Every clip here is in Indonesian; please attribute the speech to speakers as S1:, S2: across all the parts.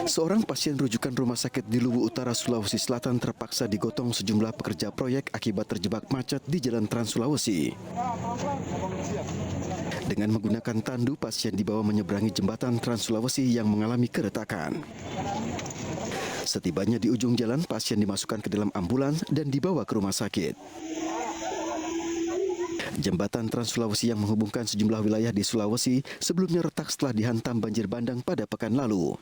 S1: Seorang pasien rujukan rumah sakit di Luwu Utara, Sulawesi Selatan terpaksa digotong sejumlah pekerja proyek akibat terjebak macet di Jalan Trans Sulawesi. Dengan menggunakan tandu, pasien dibawa menyeberangi jembatan Trans Sulawesi yang mengalami keretakan. Setibanya di ujung jalan, pasien dimasukkan ke dalam ambulans dan dibawa ke rumah sakit. Jembatan Trans Sulawesi yang menghubungkan sejumlah wilayah di Sulawesi sebelumnya retak setelah dihantam banjir bandang pada pekan lalu.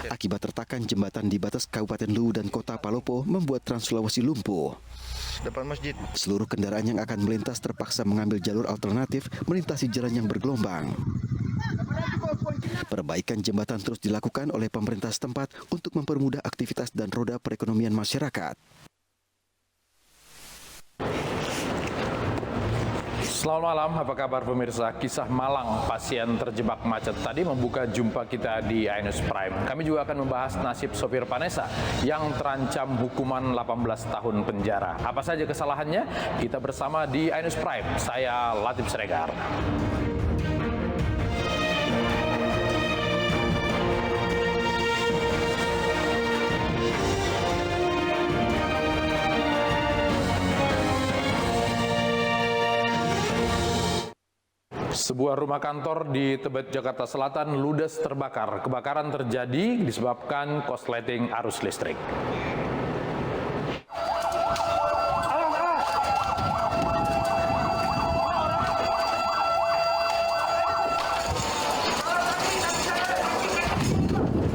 S1: Akibat retakan jembatan di batas Kabupaten Luwu dan Kota Palopo membuat Trans Sulawesi lumpuh.
S2: Depan masjid.
S1: Seluruh kendaraan yang akan melintas terpaksa mengambil jalur alternatif melintasi jalan yang bergelombang. Perbaikan jembatan terus dilakukan oleh pemerintah setempat untuk mempermudah aktivitas dan roda perekonomian masyarakat.
S3: Selamat malam, apa kabar pemirsa? Kisah malang pasien terjebak macet tadi membuka jumpa kita di iNews Prime. Kami juga akan membahas nasib sopir Vanessa yang terancam hukuman 18 tahun penjara. Apa saja kesalahannya? Kita bersama di iNews Prime. Saya Latif Sregar. Sebuah rumah kantor di Tebet, Jakarta Selatan ludes terbakar. Kebakaran terjadi disebabkan korsleting arus listrik.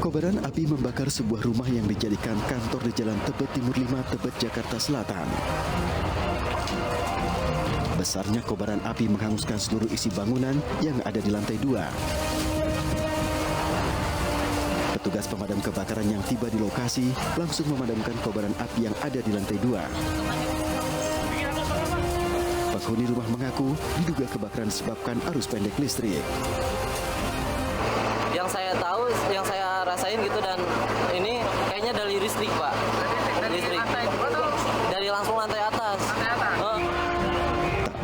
S1: Kobaran api membakar sebuah rumah yang dijadikan kantor di Jalan Tebet Timur 5, Tebet, Jakarta Selatan. Besarnya kobaran api menghanguskan seluruh isi bangunan yang ada di lantai 2. Petugas pemadam kebakaran yang tiba di lokasi langsung memadamkan kobaran api yang ada di lantai 2. Penghuni rumah mengaku diduga kebakaran disebabkan arus pendek listrik.
S4: Yang saya tahu, yang saya rasain gitu, dan ini kayaknya dari listrik, Pak. Listrik. Dari langsung lantai atas.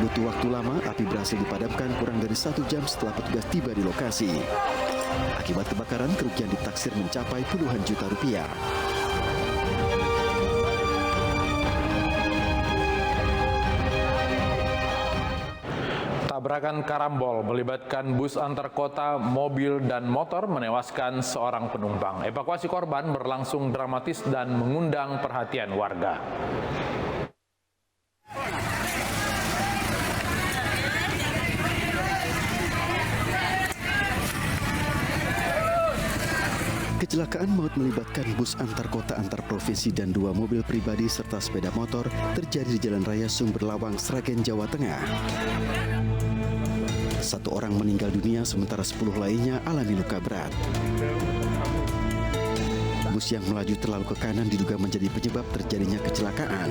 S1: Butuh waktu lama, api berhasil dipadamkan kurang dari 1 jam setelah petugas tiba di lokasi. Akibat kebakaran, kerugian ditaksir mencapai puluhan juta rupiah.
S3: Tabrakan karambol melibatkan bus antar kota, mobil, dan motor menewaskan seorang penumpang. Evakuasi korban berlangsung dramatis dan mengundang perhatian warga.
S1: Kecelakaan maut melibatkan bus antar kota antar provinsi dan 2 mobil pribadi serta sepeda motor terjadi di Jalan Raya Sumberlawang, Sragen, Jawa Tengah. 1 orang meninggal dunia sementara 10 lainnya alami luka berat. Bus yang melaju terlalu ke kanan diduga menjadi penyebab terjadinya kecelakaan.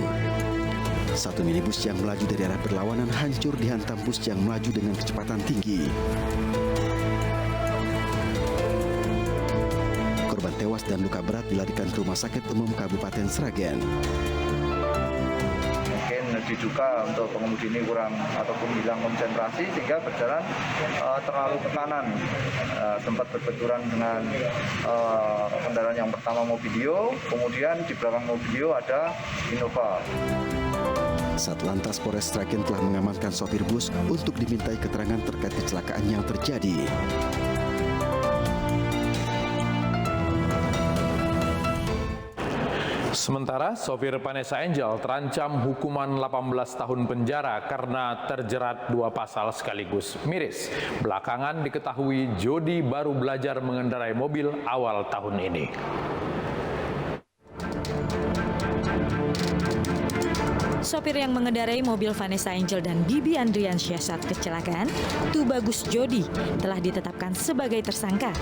S1: 1 minibus yang melaju dari arah berlawanan hancur dihantam bus yang melaju dengan kecepatan tinggi. Korban tewas dan luka berat dilarikan ke Rumah Sakit Umum Kabupaten Sragen.
S2: Mungkin diduga untuk pengemudi ini kurang ataupun hilang konsentrasi sehingga berjalan terlalu ke kanan. Sempat berbenturan dengan kendaraan yang pertama Mobilio, kemudian di belakang Mobilio ada Innova.
S1: Satlantas Polres Sragen telah mengamankan sopir bus untuk dimintai keterangan terkait kecelakaan yang terjadi.
S3: Sementara sopir Vanessa Angel terancam hukuman 18 tahun penjara karena terjerat 2 pasal sekaligus. Miris, belakangan diketahui Jody baru belajar mengendarai mobil awal tahun ini.
S5: Sopir yang mengendarai mobil Vanessa Angel dan Bibi Andriansyah saat kecelakaan, Tubagus Jody, telah ditetapkan sebagai tersangka.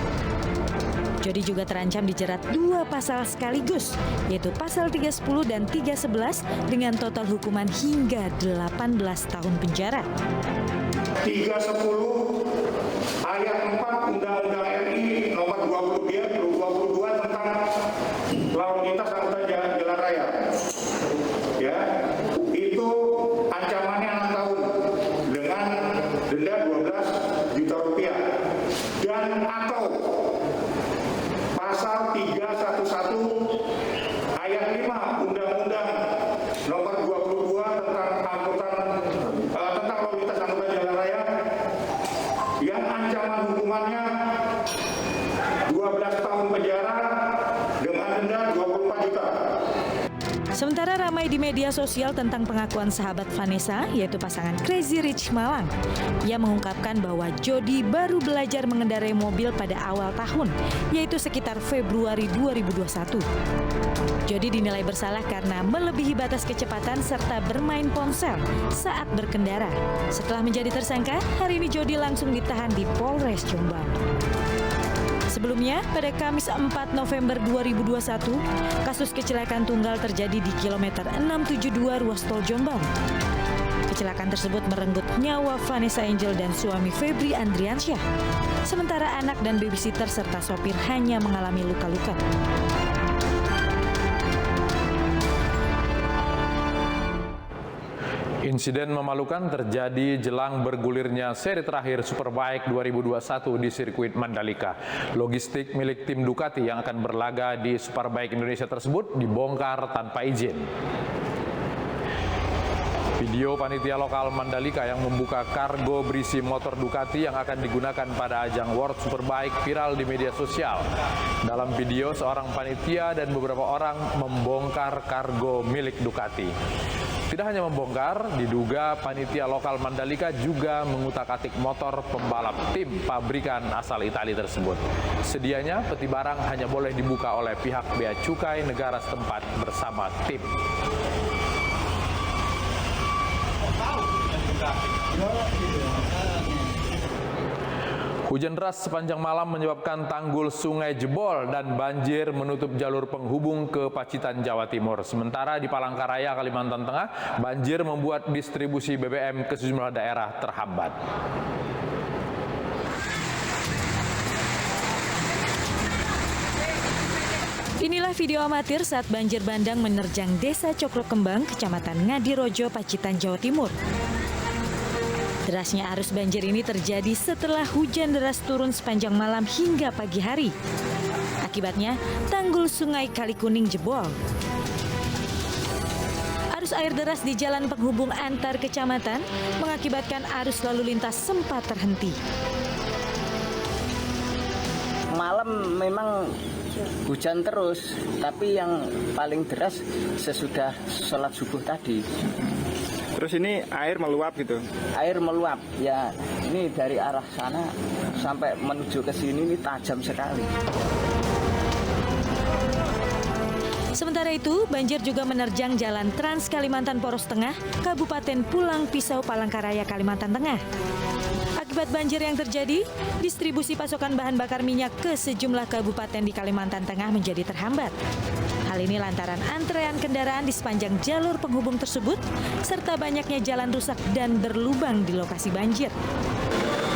S5: Jody juga terancam dijerat 2 pasal sekaligus, yaitu pasal 310 dan 311 dengan total hukuman hingga 18 tahun penjara.
S6: 310 ayat 4 Undang-Undang RI nomor 22 tentang lalu lintas angkutan jalan raya. Ya, itu ancamannya 6 tahun dengan denda 12 juta rupiah.
S5: Sementara ramai di media sosial tentang pengakuan sahabat Vanessa, yaitu pasangan Crazy Rich Malang. Ia mengungkapkan bahwa Jody baru belajar mengendarai mobil pada awal tahun, yaitu sekitar Februari 2021. Jody dinilai bersalah karena melebihi batas kecepatan serta bermain ponsel saat berkendara. Setelah menjadi tersangka, hari ini Jody langsung ditahan di Polres Jombang. Sebelumnya, pada Kamis 4 November 2021, kasus kecelakaan tunggal terjadi di kilometer 672 ruas tol Jombang. Kecelakaan tersebut merenggut nyawa Vanessa Angel dan suami Febri Andriansyah. Sementara anak dan babysitter serta sopir hanya mengalami luka-luka.
S3: Insiden memalukan terjadi jelang bergulirnya seri terakhir Superbike 2021 di sirkuit Mandalika. Logistik milik tim Ducati yang akan berlaga di Superbike Indonesia tersebut dibongkar tanpa izin. Video panitia lokal Mandalika yang membuka kargo berisi motor Ducati yang akan digunakan pada ajang World Superbike viral di media sosial. Dalam video, seorang panitia dan beberapa orang membongkar kargo milik Ducati. Tidak hanya membongkar, diduga panitia lokal Mandalika juga mengutak-atik motor pembalap tim pabrikan asal Italia tersebut. Sedianya peti barang hanya boleh dibuka oleh pihak bea cukai negara setempat bersama tim. Hujan deras sepanjang malam menyebabkan tanggul sungai jebol dan banjir menutup jalur penghubung ke Pacitan, Jawa Timur. Sementara di Palangkaraya, Kalimantan Tengah, banjir membuat distribusi BBM ke sejumlah daerah terhambat.
S5: Inilah video amatir saat banjir bandang menerjang Desa Cokro Kembang, Kecamatan Ngadirojo, Pacitan, Jawa Timur. Derasnya arus banjir ini terjadi setelah hujan deras turun sepanjang malam hingga pagi hari. Akibatnya, tanggul sungai Kalikuning jebol. Arus air deras di jalan penghubung antar kecamatan mengakibatkan arus lalu lintas sempat terhenti.
S7: Malam memang hujan terus, tapi yang paling deras sesudah sholat subuh tadi.
S8: Terus ini air meluap gitu?
S7: Air meluap, ya ini dari arah sana sampai menuju ke sini ini tajam sekali.
S5: Sementara itu, banjir juga menerjang Jalan Trans Kalimantan Poros Tengah, Kabupaten Pulang Pisau, Palangkaraya, Kalimantan Tengah. Akibat banjir yang terjadi, distribusi pasokan bahan bakar minyak ke sejumlah kabupaten di Kalimantan Tengah menjadi terhambat. Hal ini lantaran antrean kendaraan di sepanjang jalur penghubung tersebut, serta banyaknya jalan rusak dan berlubang di lokasi banjir.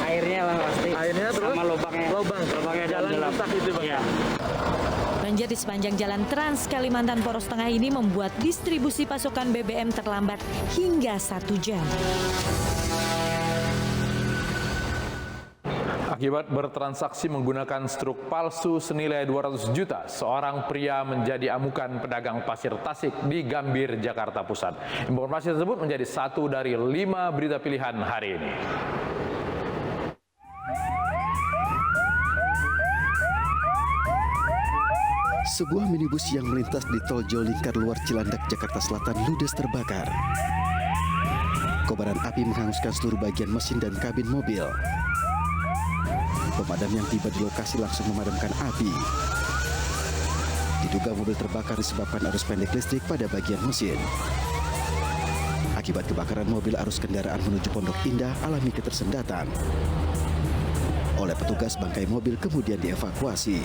S7: Airnya lah pasti.
S8: Airnya terus?
S7: Sama lubangnya
S8: jalan rusak itu Bang ya?
S5: Banjir di sepanjang Jalan Trans Kalimantan Poros Tengah ini membuat distribusi pasokan BBM terlambat hingga 1 jam.
S3: Akibat bertransaksi menggunakan struk palsu senilai 200 juta, seorang pria menjadi amukan pedagang pasir Tasik di Gambir, Jakarta Pusat. Informasi tersebut menjadi satu dari 5 berita pilihan hari ini.
S1: Sebuah minibus yang melintas di tol Jol Lingkar Luar Cilandak, Jakarta Selatan ludes terbakar. Kobaran api menghanguskan seluruh bagian mesin dan kabin mobil. Pemadam yang tiba di lokasi langsung memadamkan api. Diduga mobil terbakar disebabkan arus pendek listrik pada bagian mesin. Akibat kebakaran, mobil arus kendaraan menuju Pondok Indah alami ketersendatan. Oleh petugas, bangkai mobil kemudian dievakuasi.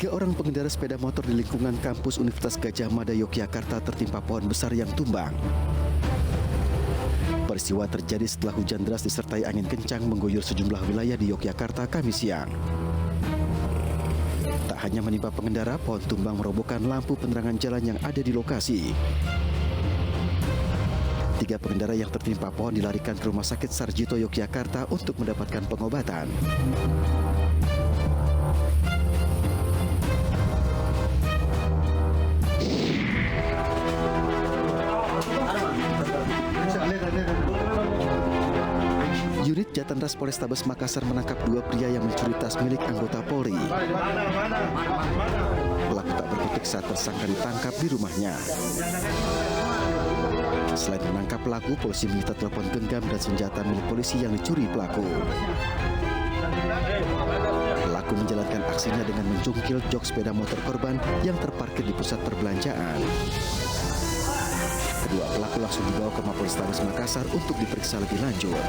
S1: Tiga orang pengendara sepeda motor di lingkungan kampus Universitas Gajah Mada, Yogyakarta tertimpa pohon besar yang tumbang. Peristiwa terjadi setelah hujan deras disertai angin kencang mengguyur sejumlah wilayah di Yogyakarta Kamis siang. Tak hanya menimpa pengendara, pohon tumbang merobohkan lampu penerangan jalan yang ada di lokasi. 3 pengendara yang tertimpa pohon dilarikan ke Rumah Sakit Sarjito Yogyakarta untuk mendapatkan pengobatan. Unit Jatantras Polrestabes Makassar menangkap 2 pria yang mencuri tas milik anggota Polri. Pelaku tak berkutik saat tersangka ditangkap di rumahnya. Selain menangkap pelaku, polisi menyita telepon genggam dan senjata milik polisi yang dicuri pelaku. Pelaku menjalankan aksinya dengan mencungkil jok sepeda motor korban yang terparkir di pusat perbelanjaan. Kedua pelaku langsung dibawa ke Mapolrestabes Makassar untuk diperiksa lebih lanjut.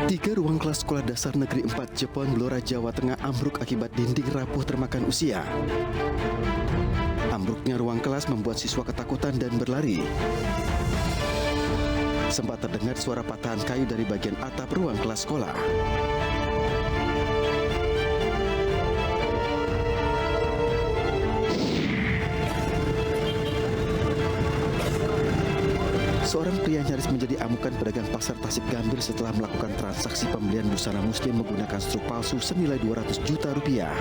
S1: Tiga ruang kelas sekolah dasar negeri 4 Jepon, Blora, Jawa Tengah ambruk akibat dinding rapuh termakan usia. Ambruknya ruang kelas membuat siswa ketakutan dan berlari. Sempat terdengar suara patahan kayu dari bagian atap ruang kelas sekolah. Seorang pria nyaris menjadi amukan pedagang pasar Tasik Gambir setelah melakukan transaksi pembelian busana muslim menggunakan struk palsu senilai 200 juta rupiah.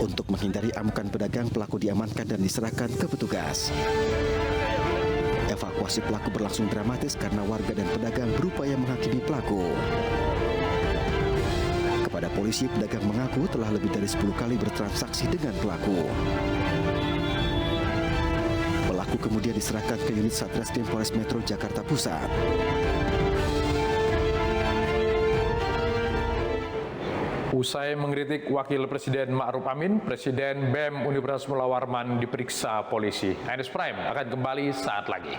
S1: Untuk menghindari amukan pedagang, pelaku diamankan dan diserahkan ke petugas. Evakuasi pelaku berlangsung dramatis karena warga dan pedagang berupaya menghakimi pelaku. Kepada polisi, pedagang mengaku telah lebih dari 10 kali bertransaksi dengan pelaku. Pelaku kemudian diserahkan ke unit Satreskrim Polres Metro Jakarta Pusat.
S3: Usai mengkritik Wakil Presiden Ma'ruf Amin, Presiden BEM Universitas Mula Warman diperiksa polisi. Ainus Prime akan kembali saat lagi.